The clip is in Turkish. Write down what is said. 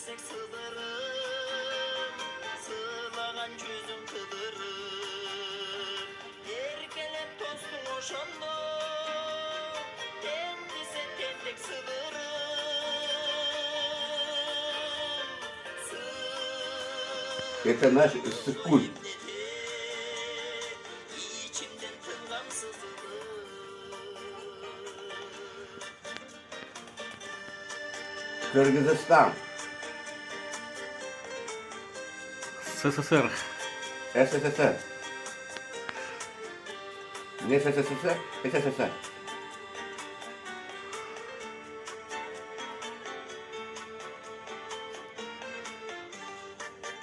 Bilsek sığdırım, sığlagan yüzün kıdırım. Erkelep tostun oşondo, tentise tentek sığdırım. Это наш ссыкуль. İçimden tıngan sızılır. Кыргызстан. СССР. СССР. Не СССР, СССР.